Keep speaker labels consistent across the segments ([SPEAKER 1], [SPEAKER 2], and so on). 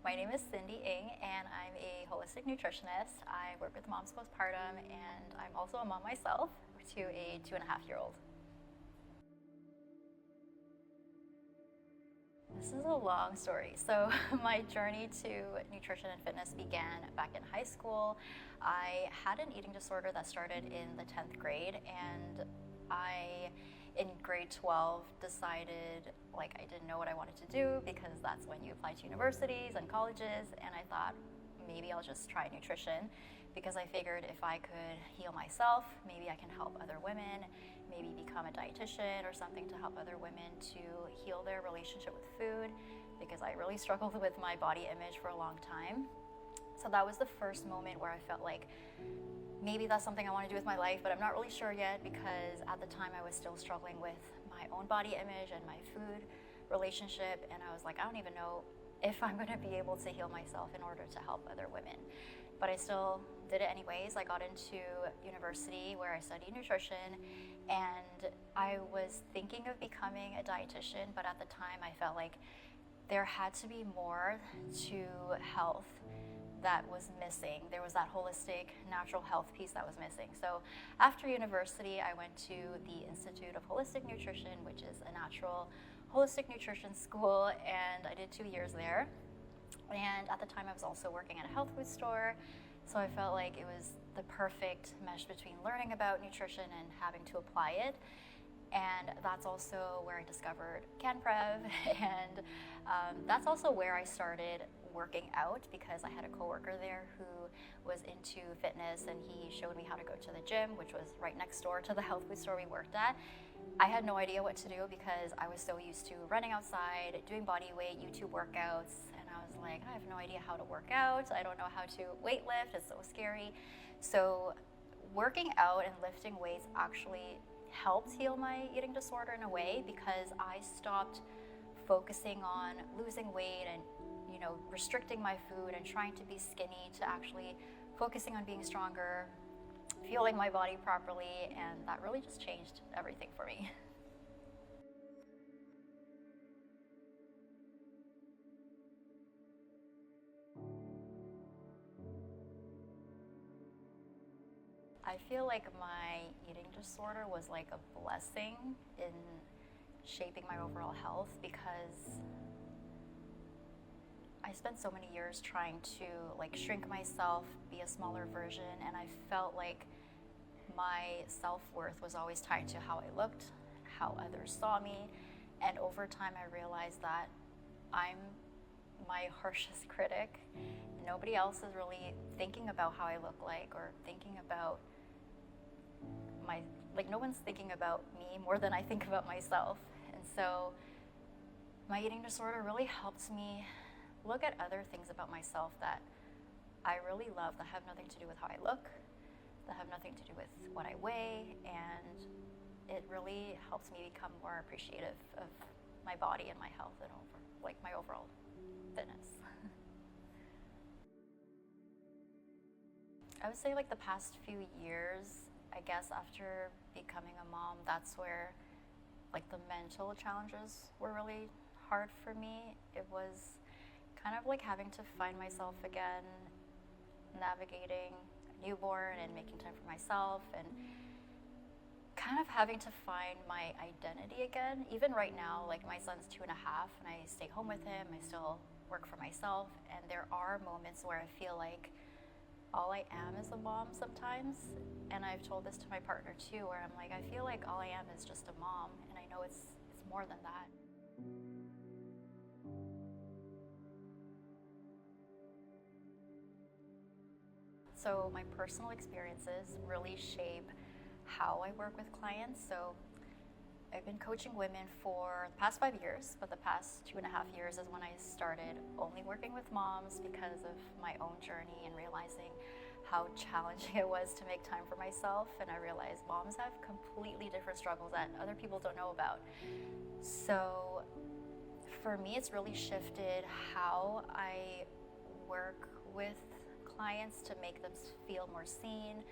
[SPEAKER 1] My name is Sindy Ng, and I'm a holistic nutritionist. I work with moms postpartum, and I'm also a mom myself to a 2.5-year-old. This is a long story. So my journey to nutrition and fitness began back in high school. I had an eating disorder that started in the 10th grade, and I, in grade 12, decided I didn't know what I wanted to do because that's when you apply to universities and colleges, and I thought maybe I'll just try nutrition because I figured if I could heal myself, maybe I can help other women, maybe become a dietitian or something to help other women to heal their relationship with food, because I really struggled with my body image for a long time. So that was the first moment where I felt like maybe that's something I want to do with my life, but I'm not really sure yet because at the time I was still struggling with my own body image and my food relationship, and I was like, I don't even know if I'm going to be able to heal myself in order to help other women. But I still did it anyways. I got into university where I studied nutrition, and I was thinking of becoming a dietitian, but at the time I felt like there had to be more to health that was missing. There was that holistic, natural health piece that was missing. So after university, I went to the Institute of Holistic Nutrition, which is a natural holistic nutrition school, and I did 2 years there. And at the time, I was also working at a health food store, so I felt like it was the perfect mesh between learning about nutrition and having to apply it. And that's also where I discovered CanPrev, and that's also where I started working out because I had a coworker there who was into fitness, and he showed me how to go to the gym, which was right next door to the health food store we worked at. I had no idea what to do because I was so used to running outside, doing body weight, YouTube workouts, and I was like, I have no idea how to work out. I don't know how to weight lift. It's so scary. So working out and lifting weights actually helped heal my eating disorder in a way because I stopped focusing on losing weight and restricting my food and trying to be skinny to actually focusing on being stronger, fueling my body properly, and that really just changed everything for me. I feel like my eating disorder was like a blessing in shaping my overall health because I spent so many years trying to shrink myself, be a smaller version, and I felt like my self-worth was always tied to how I looked, how others saw me, and over time I realized that I'm my harshest critic. Nobody else is really thinking about how I look like or thinking about no one's thinking about me more than I think about myself. And so my eating disorder really helped me look at other things about myself that I really love that have nothing to do with how I look, that have nothing to do with what I weigh, and it really helps me become more appreciative of my body and my health and my overall fitness. I would say the past few years, I guess after becoming a mom, that's where the mental challenges were really hard for me. It was kind of having to find myself again, navigating a newborn and making time for myself, and kind of having to find my identity again. Even right now, my son's 2.5 and I stay home with him, I still work for myself, and there are moments where I feel like all I am is a mom sometimes. And I've told this to my partner too, where I'm like, I feel like all I am is just a mom, and I know it's more than that. So my personal experiences really shape how I work with clients. So I've been coaching women for the past 5 years, but the past 2.5 years is when I started only working with moms because of my own journey and realizing how challenging it was to make time for myself. And I realized moms have completely different struggles that other people don't know about. So for me, it's really shifted how I work with clients to make them feel more seen,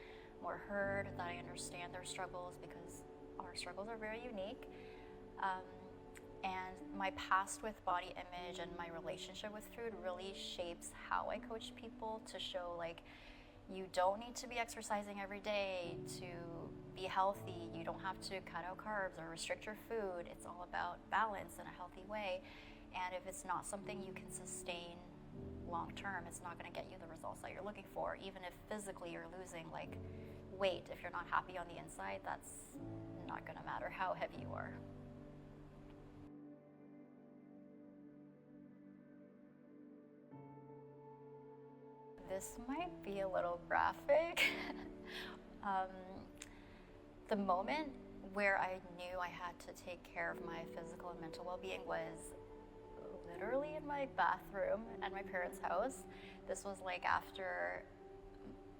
[SPEAKER 1] more heard, that I understand their struggles because our struggles are very unique. And my past with body image and my relationship with food really shapes how I coach people to show like, you don't need to be exercising every day to be healthy. You don't have to cut out carbs or restrict your food. It's all about balance in a healthy way. And if it's not something you can sustain long term, it's not going to get you the results that you're looking for. Even if physically you're losing like weight, if you're not happy on the inside, that's not going to matter how heavy you are. This might be a little graphic. The moment where I knew I had to take care of my physical and mental well-being was literally in my bathroom at my parents' house. This was like after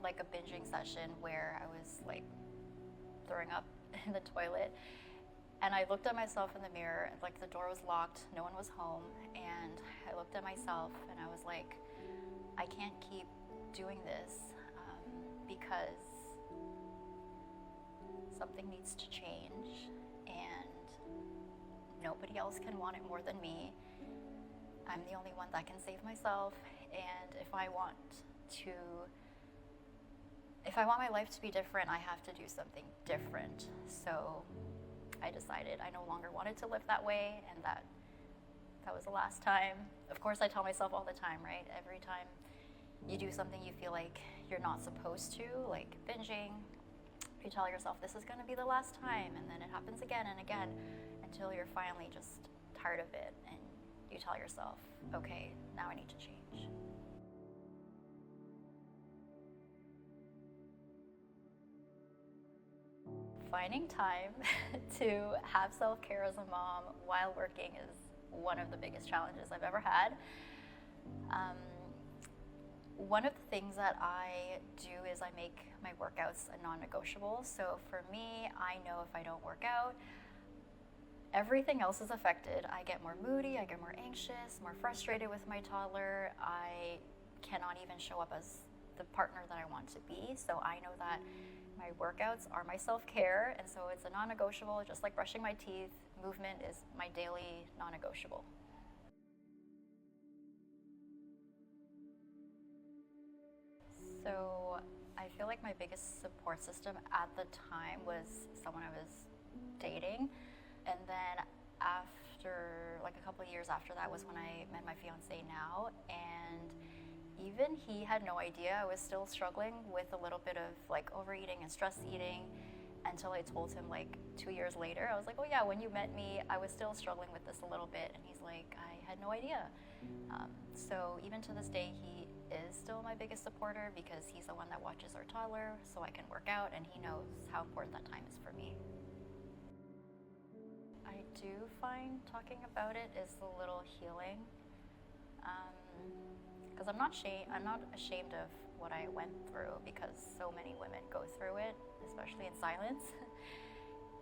[SPEAKER 1] like a binging session where I was like throwing up in the toilet, and I looked at myself in the mirror, like the door was locked, no one was home, and I looked at myself and I was like, I can't keep doing this because something needs to change, and nobody else can want it more than me. I'm the only one that can save myself, and if I want my life to be different, I have to do something different. So I decided I no longer wanted to live that way, and that was the last time. Of course, I tell myself all the time, right? Every time you do something you feel like you're not supposed to, like binging, you tell yourself this is going to be the last time, and then it happens again and again until you're finally just tired of it, and you tell yourself, okay, now I need to change. Finding time to have self-care as a mom while working is one of the biggest challenges I've ever had. One of the things that I do is I make my workouts a non-negotiable. So for me, I know if I don't work out, everything else is affected. I get more moody, I get more anxious, more frustrated with my toddler. I cannot even show up as the partner that I want to be. So I know that my workouts are my self-care, and so it's a non-negotiable, just like brushing my teeth. Movement is my daily non-negotiable. So I feel like my biggest support system at the time was someone I was dating. And then after, like a couple of years after that was when I met my fiance now. And even he had no idea I was still struggling with a little bit of like overeating and stress eating until I told him like 2 years later. I was like, oh yeah, when you met me, I was still struggling with this a little bit. And he's like, I had no idea. So even to this day, he is still my biggest supporter because he's the one that watches our toddler so I can work out, and he knows how important that time is for me. I do find talking about it is a little healing, because I'm not ashamed of what I went through, because so many women go through it, especially in silence.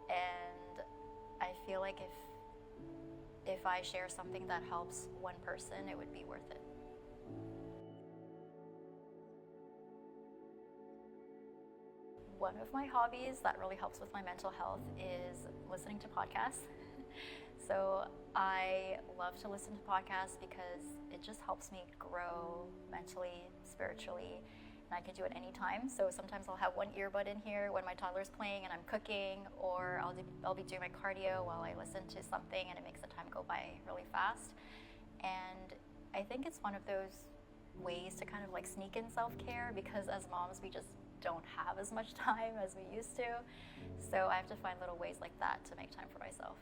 [SPEAKER 1] And I feel like if I share something that helps one person, it would be worth it. One of my hobbies that really helps with my mental health is listening to podcasts. So I love to listen to podcasts because it just helps me grow mentally, spiritually, and I can do it anytime. So sometimes I'll have one earbud in here when my toddler's playing and I'm cooking, or I'll be doing my cardio while I listen to something, and it makes the time go by really fast. And I think it's one of those ways to kind of like sneak in self-care, because as moms we just don't have as much time as we used to. So I have to find little ways like that to make time for myself.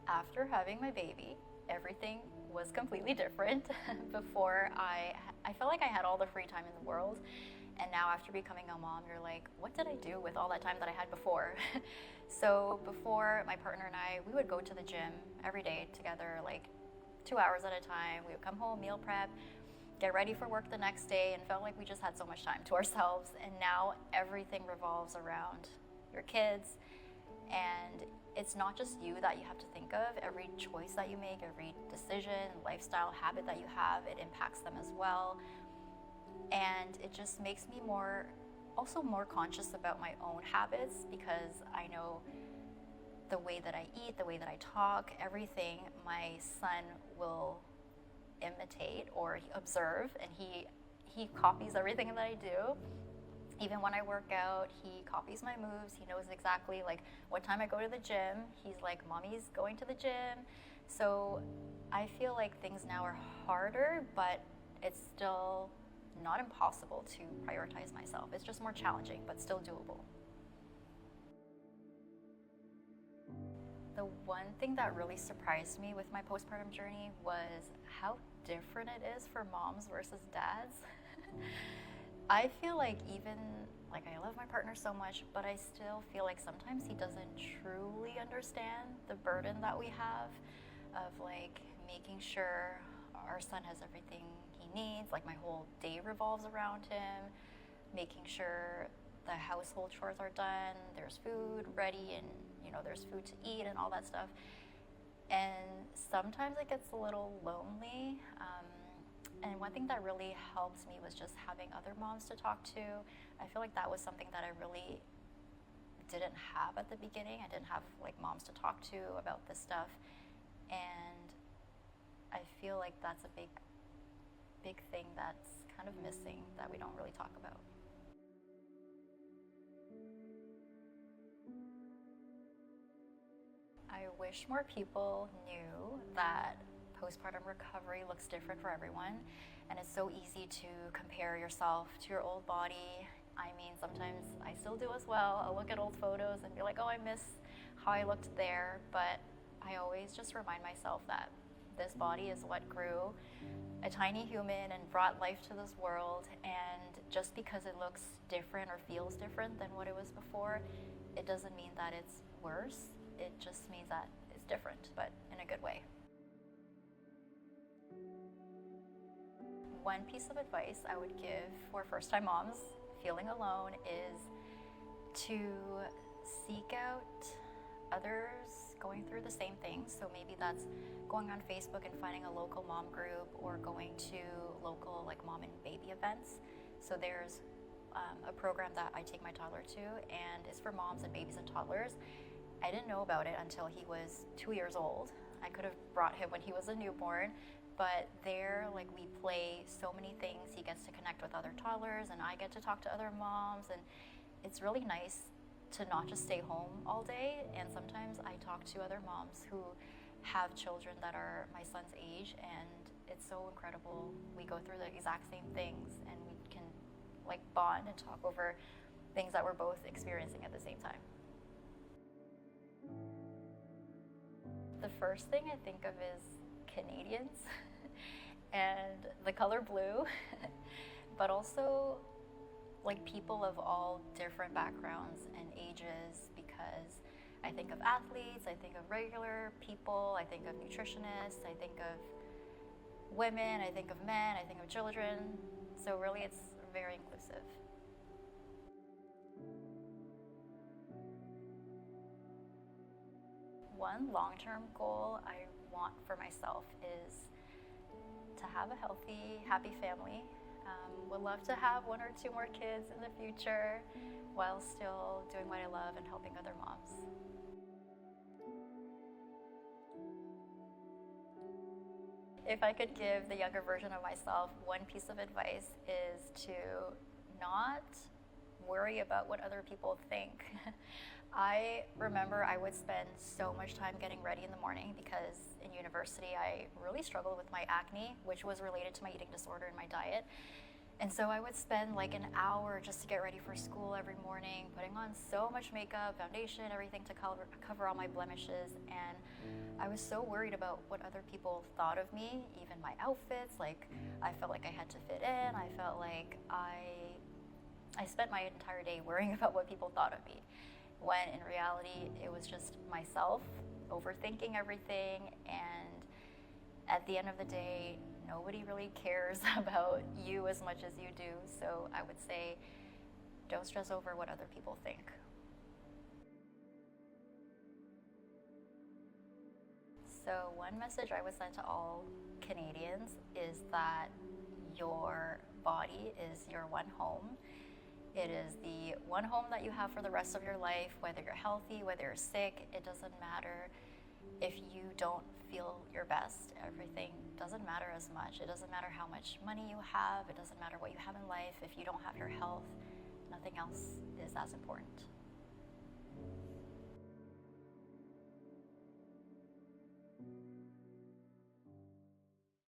[SPEAKER 1] After having my baby, everything was completely different. Before, I felt like I had all the free time in the world. And now after becoming a mom, you're like, what did I do with all that time that I had before? So before, my partner and I, we would go to the gym every day together, like 2 hours at a time. We would come home, meal prep, get ready for work the next day, and felt like we just had so much time to ourselves. And now everything revolves around your kids. And it's not just you that you have to think of. Every choice that you make, every decision, lifestyle, habit that you have, it impacts them as well. And it just makes me more also more conscious about my own habits because I know the way that I eat, the way that I talk, everything my son will imitate or observe, and he copies everything that I do. Even when I work out, he copies my moves. He knows exactly like what time I go to the gym. He's like, "Mommy's going to the gym." So I feel like things now are harder, but it's still not impossible to prioritize myself. It's just more challenging, but still doable. The one thing that really surprised me with my postpartum journey was how different it is for moms versus dads. I feel like even like I love my partner so much, but I still feel like sometimes he doesn't truly understand the burden that we have of like making sure our son has everything he needs. Like my whole day revolves around him, making sure the household chores are done, there's food ready, and there's food to eat and all that stuff. And sometimes it gets a little lonely. And one thing that really helped me was just having other moms to talk to. I feel like that was something that I really didn't have at the beginning. I didn't have like moms to talk to about this stuff. And I feel like that's a big thing that's kind of missing that we don't really talk about. I wish more people knew that postpartum recovery looks different for everyone, and it's so easy to compare yourself to your old body. I mean, sometimes I still do as well. I'll look at old photos and be like, oh, I miss how I looked there, but I always just remind myself that this body is what grew a tiny human and brought life to this world, and just because it looks different or feels different than what it was before, it doesn't mean that it's worse. It just means that it's different, but in a good way. One piece of advice I would give for first-time moms feeling alone is to seek out others going through the same things. So maybe that's going on Facebook and finding a local mom group, or going to local like mom and baby events. So there's a program that I take my toddler to, and it's for moms and babies and toddlers. I didn't know about it until he was 2 years old. I could have brought him when he was a newborn, but there, like, we play so many things. He gets to connect with other toddlers, and I get to talk to other moms, and it's really nice to not just stay home all day. And sometimes I talk to other moms who have children that are my son's age, and it's so incredible. We go through the exact same things, and we can like bond and talk over things that we're both experiencing at the same time. The first thing I think of is Canadians and the color blue, but also like people of all different backgrounds and ages, because I think of athletes, I think of regular people, I think of nutritionists, I think of women, I think of men, I think of children. So really it's very inclusive. One long-term goal I want for myself is to have a healthy, happy family. Would love to have 1 or 2 more kids in the future while still doing what I love and helping other moms. If I could give the younger version of myself one piece of advice, is to not worry about what other people think. I remember I would spend so much time getting ready in the morning because in university I really struggled with my acne, which was related to my eating disorder and my diet. And so I would spend like an hour just to get ready for school every morning, putting on so much makeup, foundation, everything to cover all my blemishes. And I was so worried about what other people thought of me, even my outfits. Like, I felt like I had to fit in. I felt like I spent my entire day worrying about what people thought of me, when in reality it was just myself overthinking everything. And at the end of the day, nobody really cares about you as much as you do. So I would say, don't stress over what other people think. So one message I would send to all Canadians is that your body is your one home, It is the one home that you have for the rest of your life, whether you're healthy, whether you're sick, it doesn't matter. If you don't feel your best, everything doesn't matter as much. It doesn't matter how much money you have, it doesn't matter what you have in life. If you don't have your health, nothing else is as important.